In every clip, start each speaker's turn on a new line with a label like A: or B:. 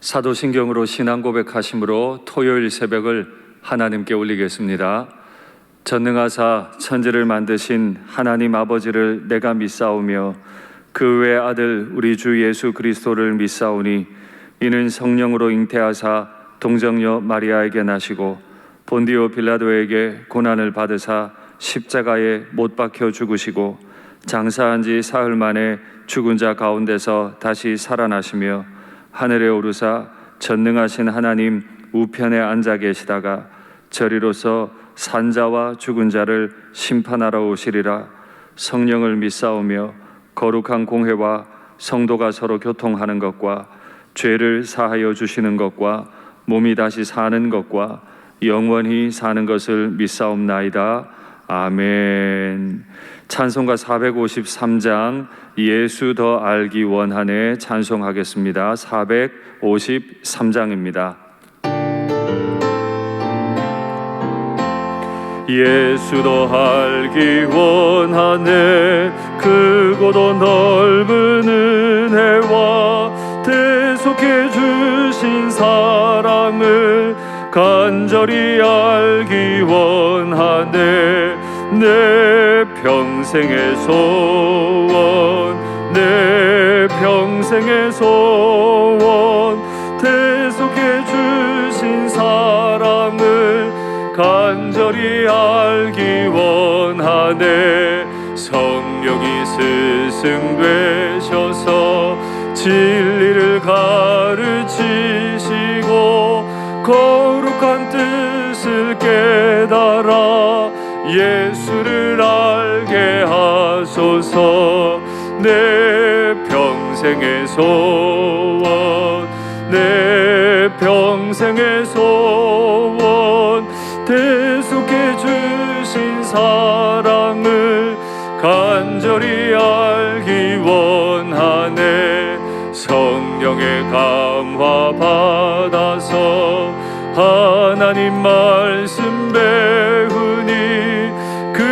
A: 사도신경으로 신앙 고백하심으로 토요일 새벽을 하나님께 올리겠습니다. 전능하사 천지를 만드신 하나님 아버지를 내가 믿사오며 그 외 아들 우리 주 예수 그리스도를 믿사오니 이는 성령으로 잉태하사 동정녀 마리아에게 나시고 본디오 빌라도에게 고난을 받으사 십자가에 못 박혀 죽으시고 장사한 지 사흘 만에 죽은 자 가운데서 다시 살아나시며 하늘에 오르사 전능하신 하나님 우편에 앉아 계시다가 저리로서 산자와 죽은 자를 심판하러 오시리라. 성령을 믿사오며 거룩한 공회와 성도가 서로 교통하는 것과 죄를 사하여 주시는 것과 몸이 다시 사는 것과 영원히 사는 것을 믿사옵나이다. 아멘. 찬송가 453장 예수 더 알기 원하네 찬송하겠습니다. 453장입니다. 예수 더 알기 원하네 크고도 넓은 은혜와 대속해 주신 사랑을 간절히 알기 원하네. 내 평생의 소원 내 평생의 소원 대속해 주신 사랑을 간절히 알기 원하네. 성령이 스승되셔서 진리를 가르치시고 거룩한 뜻을 깨달아 예수를 알게 하소서. 내 평생의 소원 내 평생의 소원 대속해 주신 사랑을 간절히 알기 원하네. 성령의 감화 받아서 하나님 말씀 배우니 그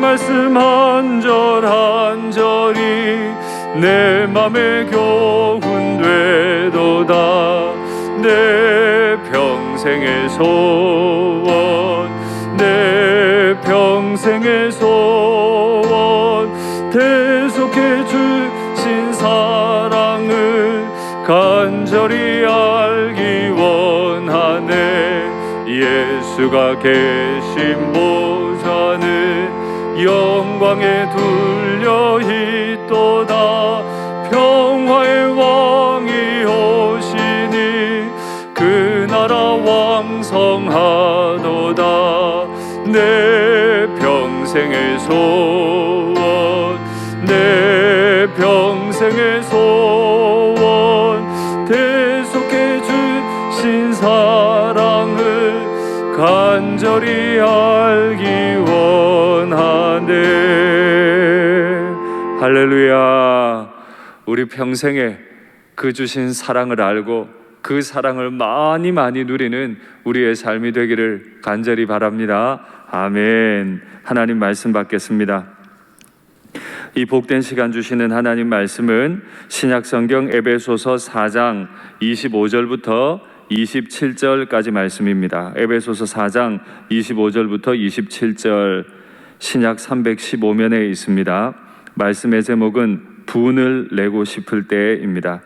A: 말씀 한 절 한 절이 내 맘에 교훈 되도다. 내 평생의 소원 내 평생의 소원 대속해 주신 사랑을 간절히 알기 원하네. 예수가 계신 보좌는 영광에 둘려 있도다. 평화의 왕이 오시니 그 나라 왕성하도다. 내 평생의 소원 내 평생의 소원 대속해 주신 사랑을 간절히 알기 원하네. 할렐루야. 우리 평생에 그 주신 사랑을 알고 그 사랑을 많이 누리는 우리의 삶이 되기를 간절히 바랍니다. 아멘. 하나님 말씀 받겠습니다. 이 복된 시간 주시는 하나님 말씀은 신약성경 에베소서 4장 25절부터 27절까지 말씀입니다. 에베소서 4장 25절부터 27절 신약 315면에 있습니다. 말씀의 제목은 분을 내고 싶을 때입니다.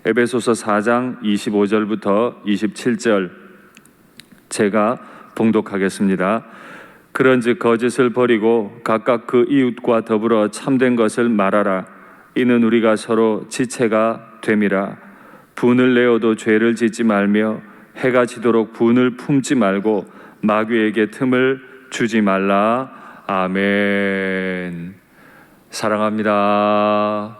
A: 에베소서 4장 25절부터 27절 제가 봉독하겠습니다. 그런즉 거짓을 버리고 각각 그 이웃과 더불어 참된 것을 말하라. 이는 우리가 서로 지체가 됨이라. 분을 내어도 죄를 짓지 말며 해가 지도록 분을 품지 말고 마귀에게 틈을 주지 말라. 아멘. 사랑합니다.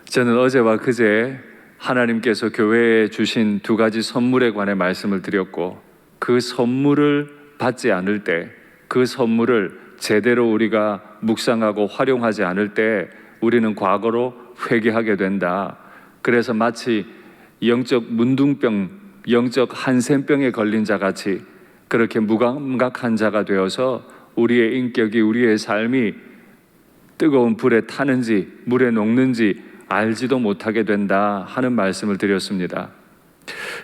A: 저는 어제와 그제 하나님께서 교회에 주신 두 가지 선물에 관해 말씀을 드렸고, 그 선물을 받지 않을 때, 그 선물을 제대로 우리가 묵상하고 활용하지 않을 때 우리는 과거로 회귀하게 된다. 그래서 마치 영적 문둥병, 영적 한센병에 걸린 자 같이 그렇게 무감각한 자가 되어서 우리의 인격이, 우리의 삶이 뜨거운 불에 타는지 물에 녹는지 알지도 못하게 된다 하는 말씀을 드렸습니다.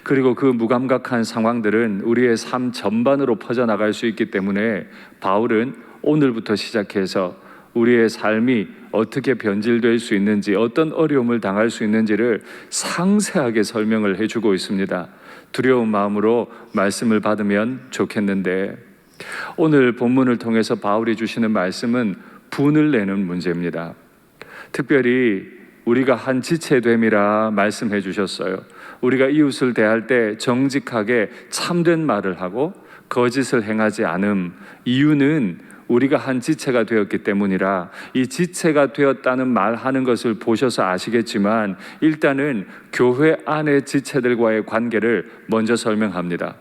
A: 그리고 그 무감각한 상황들은 우리의 삶 전반으로 퍼져나갈 수 있기 때문에 바울은 오늘부터 시작해서 우리의 삶이 어떻게 변질될 수 있는지, 어떤 어려움을 당할 수 있는지를 상세하게 설명을 해주고 있습니다. 두려운 마음으로 말씀을 받으면 좋겠는데, 오늘 본문을 통해서 바울이 주시는 말씀은 분을 내는 문제입니다. 특별히 우리가 한 지체됨이라 말씀해 주셨어요. 우리가 이웃을 대할 때 정직하게 참된 말을 하고 거짓을 행하지 않음, 이유는 우리가 한 지체가 되었기 때문이라. 이 지체가 되었다는 말하는 것을 보셔서 아시겠지만 일단은 교회 안의 지체들과의 관계를 먼저 설명합니다.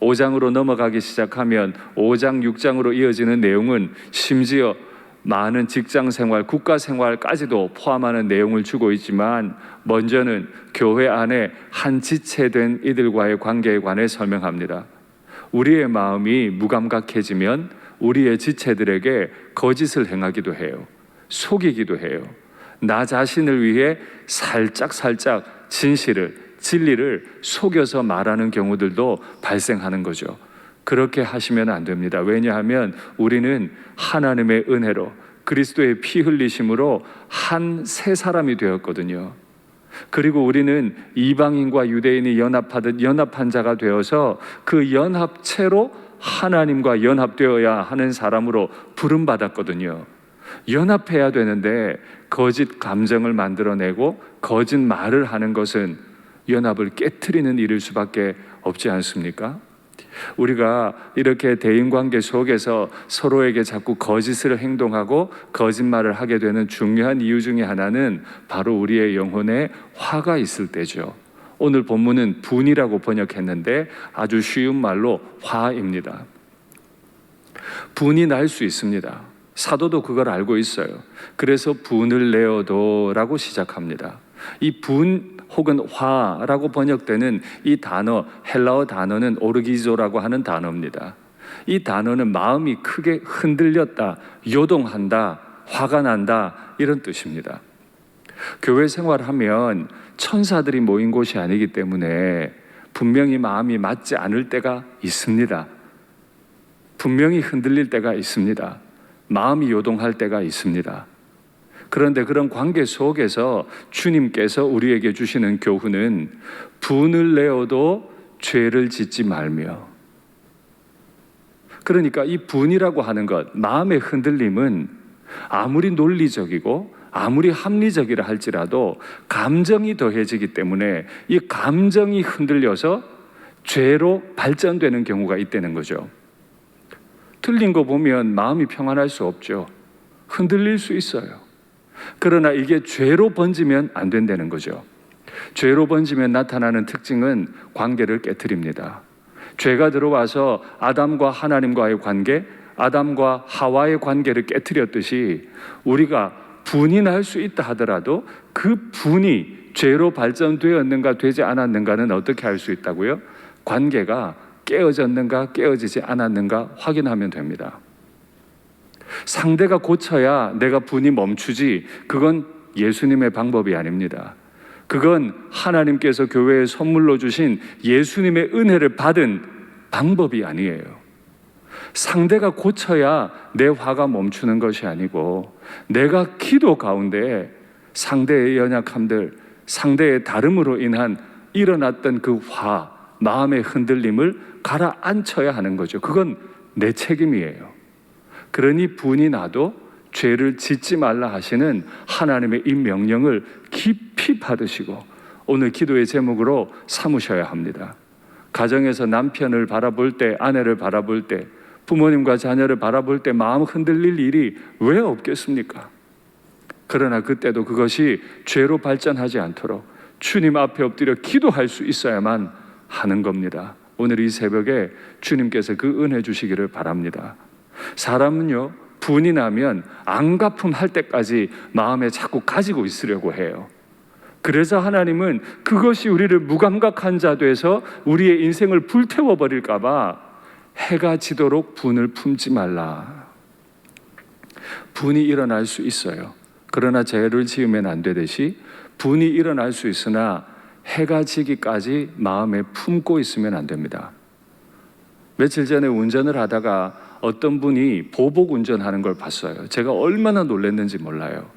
A: 5장으로 넘어가기 시작하면 5장, 6장으로 이어지는 내용은 심지어 많은 직장 생활, 국가 생활까지도 포함하는 내용을 주고 있지만 먼저는 교회 안에 한 지체된 이들과의 관계에 관해 설명합니다. 우리의 마음이 무감각해지면 우리의 지체들에게 거짓을 행하기도 해요. 속이기도 해요. 나 자신을 위해 살짝 진리를 속여서 말하는 경우들도 발생하는 거죠. 그렇게 하시면 안 됩니다. 왜냐하면 우리는 하나님의 은혜로 그리스도의 피 흘리심으로 한 새 사람이 되었거든요. 그리고 우리는 이방인과 유대인이 연합하듯 연합한 자가 되어서 그 연합체로 하나님과 연합되어야 하는 사람으로 부름받았거든요. 연합해야 되는데 거짓 감정을 만들어내고 거짓 말을 하는 것은 연합을 깨트리는 일일 수밖에 없지 않습니까? 우리가 이렇게 대인관계 속에서 서로에게 자꾸 거짓을 행동하고 거짓말을 하게 되는 중요한 이유 중에 하나는 바로 우리의 영혼에 화가 있을 때죠. 오늘 본문은 분이라고 번역했는데 아주 쉬운 말로 화입니다. 분이 날 수 있습니다. 사도도 그걸 알고 있어요. 그래서 분을 내어도라고 시작합니다. 이 분 혹은 화라고 번역되는 이 단어, 헬라어 단어는 오르기조라고 하는 단어입니다. 이 단어는 마음이 크게 흔들렸다, 요동한다, 화가 난다 이런 뜻입니다. 교회 생활하면 천사들이 모인 곳이 아니기 때문에 분명히 마음이 맞지 않을 때가 있습니다. 분명히 흔들릴 때가 있습니다. 마음이 요동할 때가 있습니다. 그런데 그런 관계 속에서 주님께서 우리에게 주시는 교훈은 분을 내어도 죄를 짓지 말며, 그러니까 이 분이라고 하는 것, 마음의 흔들림은 아무리 논리적이고 아무리 합리적이라 할지라도 감정이 더해지기 때문에 이 감정이 흔들려서 죄로 발전되는 경우가 있다는 거죠. 틀린 거 보면 마음이 평안할 수 없죠. 흔들릴 수 있어요. 그러나 이게 죄로 번지면 안 된다는 거죠. 죄로 번지면 나타나는 특징은 관계를 깨트립니다. 죄가 들어와서 아담과 하나님과의 관계, 아담과 하와의 관계를 깨트렸듯이 우리가 분이 날 수 있다 하더라도 그 분이 죄로 발전되었는가 되지 않았는가는 어떻게 알 수 있다고요? 관계가 깨어졌는가 깨어지지 않았는가 확인하면 됩니다. 상대가 고쳐야 내가 분이 멈추지, 그건 예수님의 방법이 아닙니다. 그건 하나님께서 교회에 선물로 주신 예수님의 은혜를 받은 방법이 아니에요. 상대가 고쳐야 내 화가 멈추는 것이 아니고 내가 기도 가운데 상대의 연약함들, 상대의 다름으로 인한 일어났던 그 화, 마음의 흔들림을 가라앉혀야 하는 거죠. 그건 내 책임이에요. 그러니 분이 나도 죄를 짓지 말라 하시는 하나님의 이 명령을 깊이 받으시고 오늘 기도의 제목으로 삼으셔야 합니다. 가정에서 남편을 바라볼 때, 아내를 바라볼 때, 부모님과 자녀를 바라볼 때 마음 흔들릴 일이 왜 없겠습니까? 그러나 그때도 그것이 죄로 발전하지 않도록 주님 앞에 엎드려 기도할 수 있어야만 하는 겁니다. 오늘 이 새벽에 주님께서 그 은혜 주시기를 바랍니다. 사람은요, 분이 나면 안갚음 할 때까지 마음에 자꾸 가지고 있으려고 해요. 그래서 하나님은 그것이 우리를 무감각한 자 돼서 우리의 인생을 불태워 버릴까 봐 해가 지도록 분을 품지 말라. 분이 일어날 수 있어요. 그러나 죄를 지으면 안 되듯이 분이 일어날 수 있으나 해가 지기까지 마음에 품고 있으면 안 됩니다. 며칠 전에 운전을 하다가 어떤 분이 보복 운전하는 걸 봤어요. 제가 얼마나 놀랐는지 몰라요.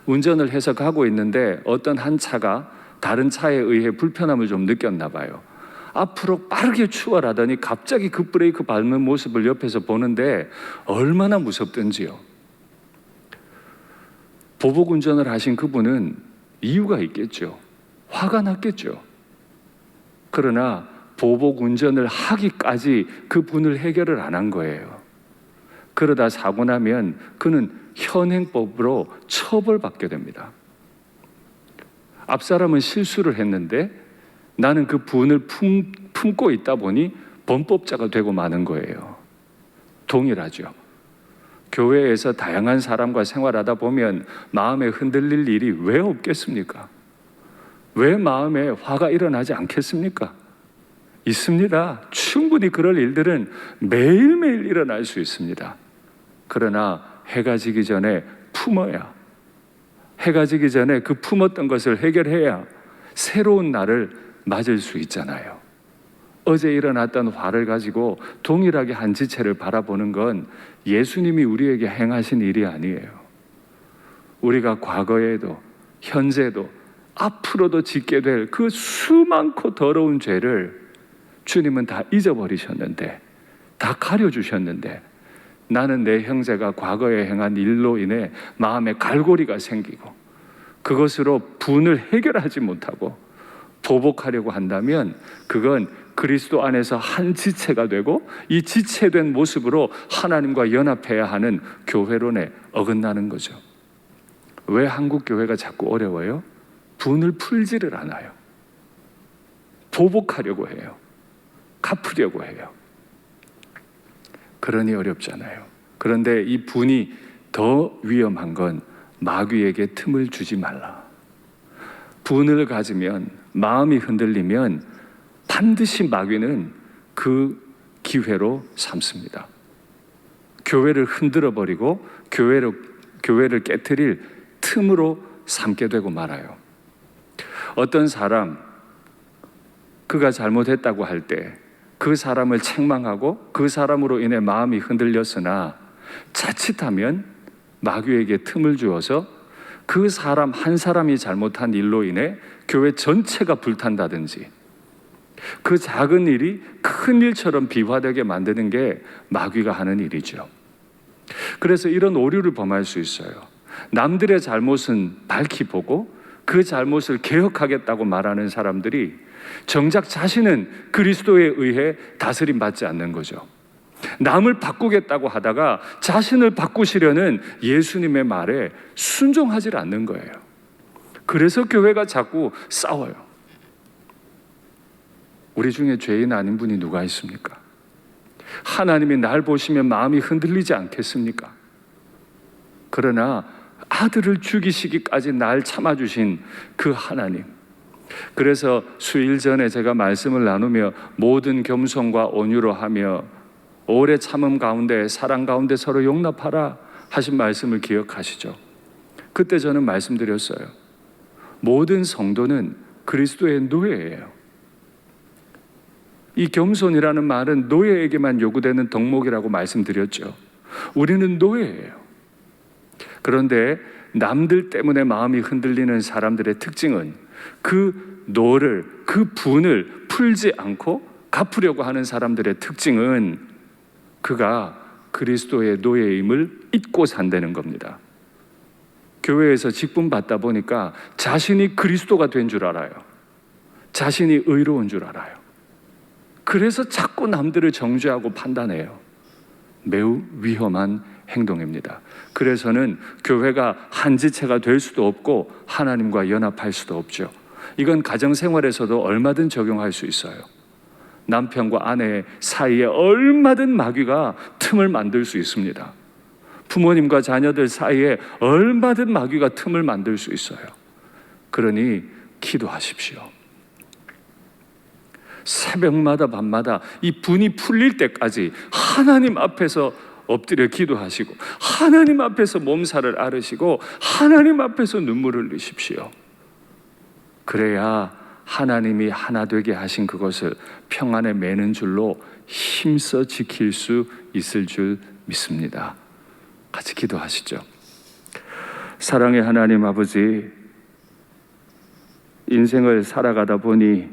A: 운전을 해서 가고 있는데 어떤 한 차가 다른 차에 의해 불편함을 좀 느꼈나 봐요. 앞으로 빠르게 추월하더니 갑자기 급브레이크 밟는 모습을 옆에서 보는데 얼마나 무섭던지요. 보복 운전을 하신 그분은 이유가 있겠죠. 화가 났겠죠. 그러나 보복 운전을 하기까지 그분을 해결을 안 한 거예요. 그러다 사고 나면 그는 현행법으로 처벌받게 됩니다. 앞사람은 실수를 했는데 나는 그 분을 품고 있다 보니 범법자가 되고 마는 거예요. 동일하죠. 교회에서 다양한 사람과 생활하다 보면 마음에 흔들릴 일이 왜 없겠습니까? 왜 마음에 화가 일어나지 않겠습니까? 있습니다. 충분히 그럴 일들은 매일매일 일어날 수 있습니다. 그러나 해가 지기 전에 품어야, 해가 지기 전에 그 품었던 것을 해결해야 새로운 날을 맞을 수 있잖아요. 어제 일어났던 화를 가지고 동일하게 한 지체를 바라보는 건 예수님이 우리에게 행하신 일이 아니에요. 우리가 과거에도 현재도 앞으로도 짓게 될 그 수많고 더러운 죄를 주님은 다 잊어버리셨는데, 다 가려주셨는데, 나는 내 형제가 과거에 행한 일로 인해 마음에 갈고리가 생기고 그것으로 분을 해결하지 못하고 보복하려고 한다면 그건 그리스도 안에서 한 지체가 되고 이 지체된 모습으로 하나님과 연합해야 하는 교회론에 어긋나는 거죠. 왜 한국 교회가 자꾸 어려워요? 분을 풀지를 않아요. 보복하려고 해요. 갚으려고 해요. 그러니 어렵잖아요. 그런데 이 분이 더 위험한 건 마귀에게 틈을 주지 말라. 분을 가지면, 마음이 흔들리면 반드시 마귀는 그 기회로 삼습니다. 교회를 흔들어 버리고 교회를 깨트릴 틈으로 삼게 되고 말아요. 어떤 사람, 그가 잘못했다고 할 때 그 사람을 책망하고 그 사람으로 인해 마음이 흔들렸으나 자칫하면 마귀에게 틈을 주어서 그 사람 한 사람이 잘못한 일로 인해 교회 전체가 불탄다든지 그 작은 일이 큰 일처럼 비화되게 만드는 게 마귀가 하는 일이죠. 그래서 이런 오류를 범할 수 있어요. 남들의 잘못은 밝히 보고 그 잘못을 개혁하겠다고 말하는 사람들이 정작 자신은 그리스도에 의해 다스림 받지 않는 거죠. 남을 바꾸겠다고 하다가 자신을 바꾸시려는 예수님의 말에 순종하지 않는 거예요. 그래서 교회가 자꾸 싸워요. 우리 중에 죄인 아닌 분이 누가 있습니까? 하나님이 날 보시면 마음이 흔들리지 않겠습니까? 그러나 아들을 죽이시기까지 날 참아주신 그 하나님, 그래서 수일 전에 제가 말씀을 나누며 모든 겸손과 온유로 하며 오래 참음 가운데 사랑 가운데 서로 용납하라 하신 말씀을 기억하시죠? 그때 저는 말씀드렸어요. 모든 성도는 그리스도의 노예예요. 이 겸손이라는 말은 노예에게만 요구되는 덕목이라고 말씀드렸죠. 우리는 노예예요. 그런데 남들 때문에 마음이 흔들리는 사람들의 특징은 그 노를, 그 분을 풀지 않고 갚으려고 하는 사람들의 특징은 그가 그리스도의 노예임을 잊고 산다는 겁니다. 교회에서 직분 받다 보니까 자신이 그리스도가 된 줄 알아요. 자신이 의로운 줄 알아요. 그래서 자꾸 남들을 정죄하고 판단해요. 매우 위험한 행동입니다. 그래서는 교회가 한 지체가 될 수도 없고 하나님과 연합할 수도 없죠. 이건 가정생활에서도 얼마든 적용할 수 있어요. 남편과 아내 사이에 얼마든 마귀가 틈을 만들 수 있습니다. 부모님과 자녀들 사이에 얼마든 마귀가 틈을 만들 수 있어요. 그러니 기도하십시오. 새벽마다 밤마다 이 분이 풀릴 때까지 하나님 앞에서 엎드려 기도하시고 하나님 앞에서 몸살을 앓으시고 하나님 앞에서 눈물을 흘리십시오. 그래야 하나님이 하나 되게 하신 그것을 평안에 매는 줄로 힘써 지킬 수 있을 줄 믿습니다. 같이 기도하시죠. 사랑의 하나님 아버지, 인생을 살아가다 보니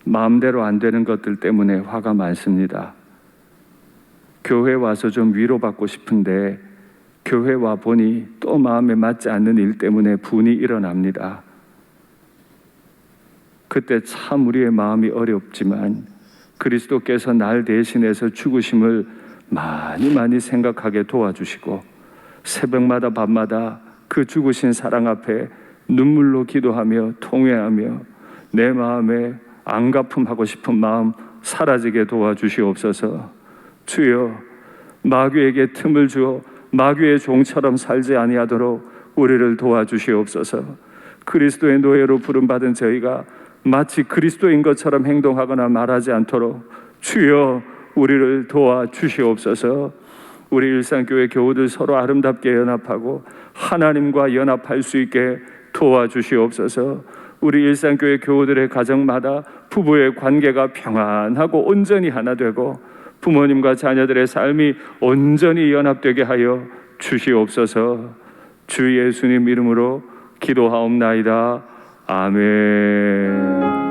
A: 마음대로 안 되는 것들 때문에 화가 많습니다. 교회 와서 좀 위로받고 싶은데 교회 와 보니 또 마음에 맞지 않는 일 때문에 분이 일어납니다. 그때 참 우리의 마음이 어렵지만 그리스도께서 날 대신해서 죽으심을 많이 생각하게 도와주시고 새벽마다 밤마다 그 죽으신 사랑 앞에 눈물로 기도하며 통회하며 내 마음에 안갚음하고 싶은 마음 사라지게 도와주시옵소서. 주여, 마귀에게 틈을 주어 마귀의 종처럼 살지 아니하도록 우리를 도와주시옵소서. 그리스도의 노예로 부름받은 저희가 마치 그리스도인 것처럼 행동하거나 말하지 않도록 주여 우리를 도와주시옵소서. 우리 일상교회 교우들 서로 아름답게 연합하고 하나님과 연합할 수 있게 도와주시옵소서. 우리 일상교회 교우들의 가정마다 부부의 관계가 평안하고 온전히 하나 되고 부모님과 자녀들의 삶이 온전히 연합되게 하여 주시옵소서. 주 예수님 이름으로 기도하옵나이다. 아멘.